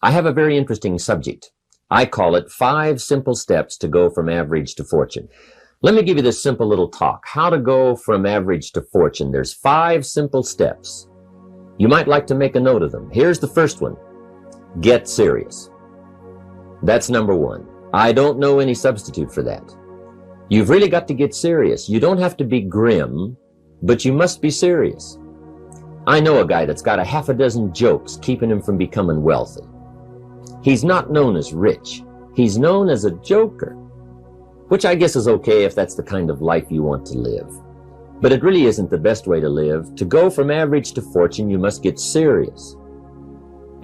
I have a very interesting subject. I call it 5 simple steps to go from average to fortune. Let me give you this simple little talk. How to go from average to fortune. There's 5 simple steps. You might like to make a note of them. Here's the first one. Get serious. That's number 1. I don't know any substitute for that. You've really got to get serious. You don't have to be grim, but you must be serious. I know a guy that's got a half a dozen jokes keeping him from becoming wealthy. He's not known as rich. He's known as a joker, which I guess is okay if that's the kind of life you want to live. But it really isn't the best way to live. To go from average to fortune, you must get serious.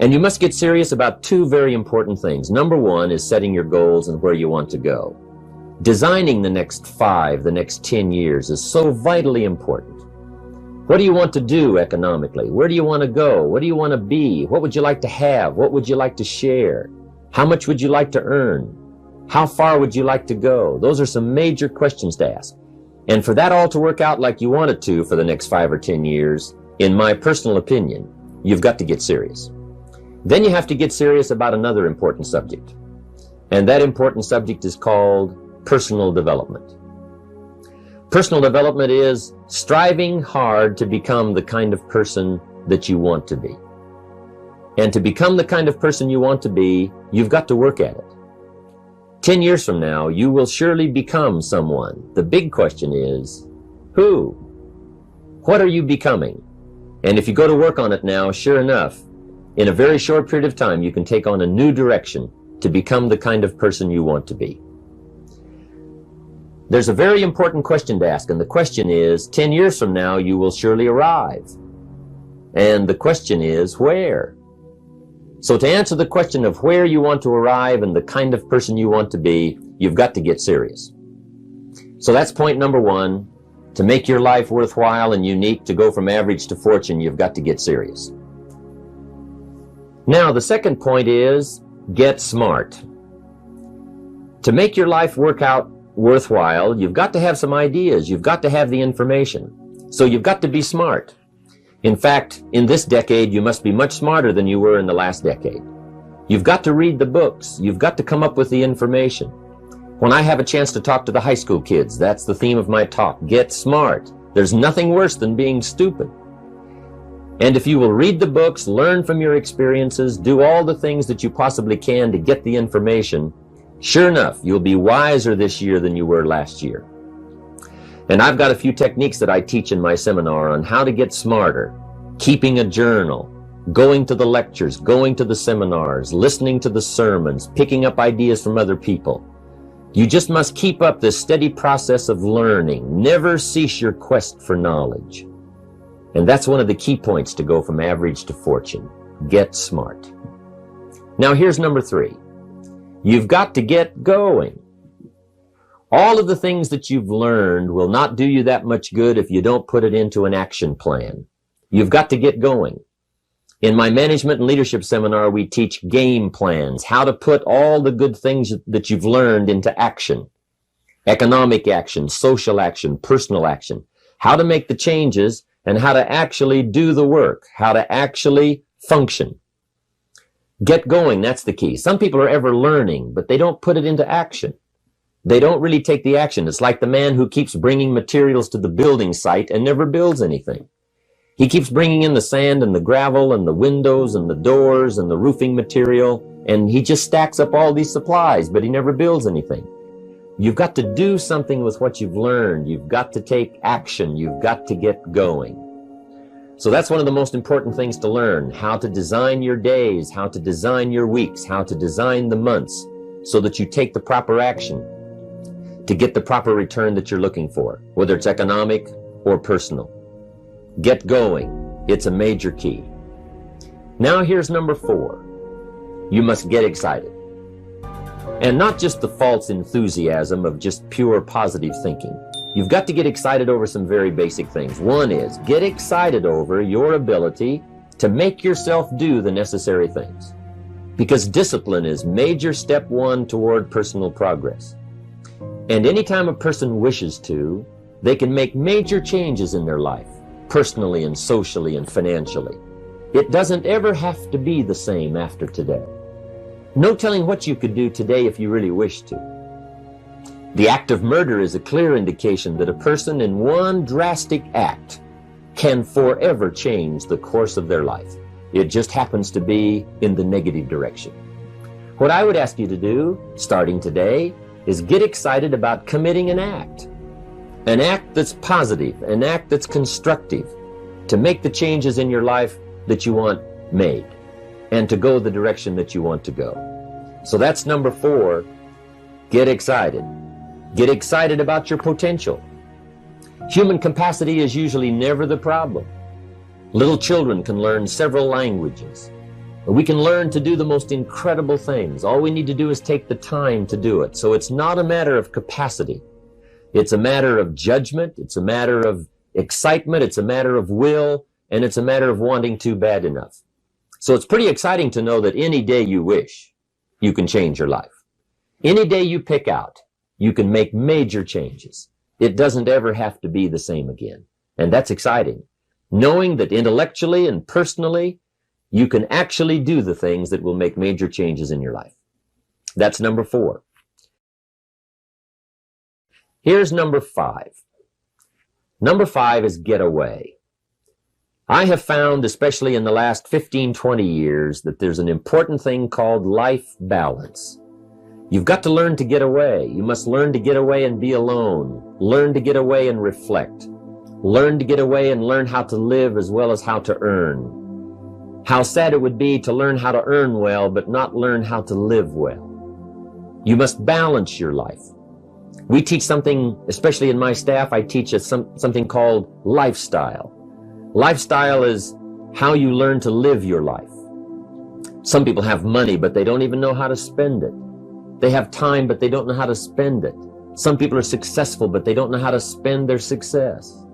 And you must get serious about 2 very important things. Number 1 is setting your goals and where you want to go. Designing the next 5, the next 10 years is so vitally important. What do you want to do economically? Where do you want to go? What do you want to be? What would you like to have? What would you like to share? How much would you like to earn? How far would you like to go? Those are some major questions to ask. And for that all to work out like you want it to for the next 5 or 10 years, in my personal opinion, you've got to get serious. Then you have to get serious about another important subject. And that important subject is called personal development. Personal development is striving hard to become the kind of person that you want to be. And to become the kind of person you want to be, you've got to work at it. 10 years from now, you will surely become someone. The big question is, who? What are you becoming? And if you go to work on it now, sure enough, in a very short period of time, you can take on a new direction to become the kind of person you want to be. There's a very important question to ask, and the question is, 10 years from now, you will surely arrive. And the question is, where? So to answer the question of where you want to arrive and the kind of person you want to be, you've got to get serious. So that's point number 1. To make your life worthwhile and unique, to go from average to fortune, you've got to get serious. Now, the second point is, get smart. To make your life work out worthwhile, you've got to have some ideas. You've got to have the information. So you've got to be smart. In fact, in this decade, you must be much smarter than you were in the last decade. You've got to read the books. You've got to come up with the information. When I have a chance to talk to the high school kids, that's the theme of my talk. Get smart. There's nothing worse than being stupid. And if you will read the books, learn from your experiences, do all the things that you possibly can to get the information, sure enough, you'll be wiser this year than you were last year. And I've got a few techniques that I teach in my seminar on how to get smarter, keeping a journal, going to the lectures, going to the seminars, listening to the sermons, picking up ideas from other people. You just must keep up this steady process of learning. Never cease your quest for knowledge. And that's one of the key points to go from average to fortune. Get smart. Now here's number 3. You've got to get going. All of the things that you've learned will not do you that much good if you don't put it into an action plan. You've got to get going. In my management and leadership seminar, we teach game plans, how to put all the good things that you've learned into action. Economic action, social action, personal action. How to make the changes and how to actually do the work, how to actually function. Get going, that's the key. Some people are ever learning, but they don't put it into action. They don't really take the action. It's like the man who keeps bringing materials to the building site and never builds anything. He keeps bringing in the sand and the gravel and the windows and the doors and the roofing material, and he just stacks up all these supplies, but he never builds anything. You've got to do something with what you've learned. You've got to take action. You've got to get going. So that's one of the most important things to learn, how to design your days, how to design your weeks, how to design the months so that you take the proper action to get the proper return that you're looking for, whether it's economic or personal. Get going. It's a major key. Now here's number 4. You must get excited. And not just the false enthusiasm of just pure positive thinking. You've got to get excited over some very basic things. One is, get excited over your ability to make yourself do the necessary things. Because discipline is major step 1 toward personal progress. And anytime a person wishes to, they can make major changes in their life, personally and socially and financially. It doesn't ever have to be the same after today. No telling what you could do today if you really wished to. The act of murder is a clear indication that a person in one drastic act can forever change the course of their life. It just happens to be in the negative direction. What I would ask you to do, starting today, is get excited about committing an act that's positive, an act that's constructive, to make the changes in your life that you want made, and to go the direction that you want to go. So that's number 4, get excited. Get excited about your potential. Human capacity is usually never the problem. Little children can learn several languages. We can learn to do the most incredible things. All we need to do is take the time to do it. So it's not a matter of capacity. It's a matter of judgment. It's a matter of excitement. It's a matter of will. And it's a matter of wanting to bad enough. So it's pretty exciting to know that any day you wish, you can change your life. Any day you pick out, you can make major changes. It doesn't ever have to be the same again. And that's exciting. Knowing that intellectually and personally, you can actually do the things that will make major changes in your life. That's number 4. Here's number 5. Number 5 is get away. I have found, especially in the last 15, 20 years, that there's an important thing called life balance. You've got to learn to get away. You must learn to get away and be alone. Learn to get away and reflect. Learn to get away and learn how to live as well as how to earn. How sad it would be to learn how to earn well, but not learn how to live well. You must balance your life. We teach something, especially in my staff, I teach something called lifestyle. Lifestyle is how you learn to live your life. Some people have money, but they don't even know how to spend it. They have time, but they don't know how to spend it. Some people are successful, but they don't know how to spend their success.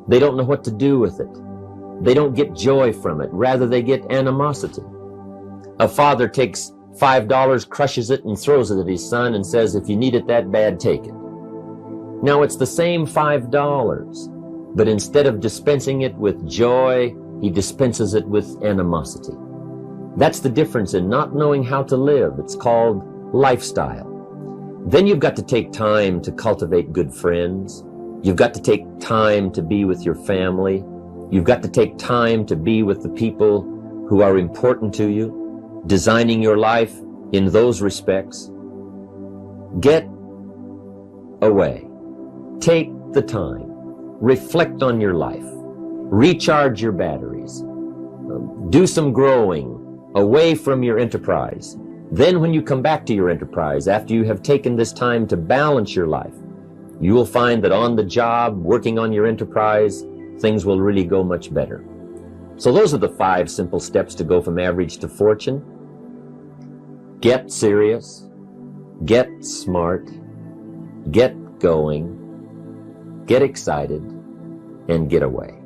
They don't know what to do with it. They don't get joy from it. Rather, they get animosity. A father takes $5, crushes it, and throws it at his son and says, if you need it that bad, take it. Now, it's the same $5, but instead of dispensing it with joy, he dispenses it with animosity. That's the difference in not knowing how to live. It's called lifestyle. Then you've got to take time to cultivate good friends. You've got to take time to be with your family. You've got to take time to be with the people who are important to you, designing your life in those respects. Get away. Take the time. Reflect on your life. Recharge your batteries. Do some growing away from your enterprise. Then when you come back to your enterprise, after you have taken this time to balance your life, you will find that on the job, working on your enterprise, things will really go much better. So those are the 5 simple steps to go from average to fortune. Get serious, get smart, get going, get excited, and get away.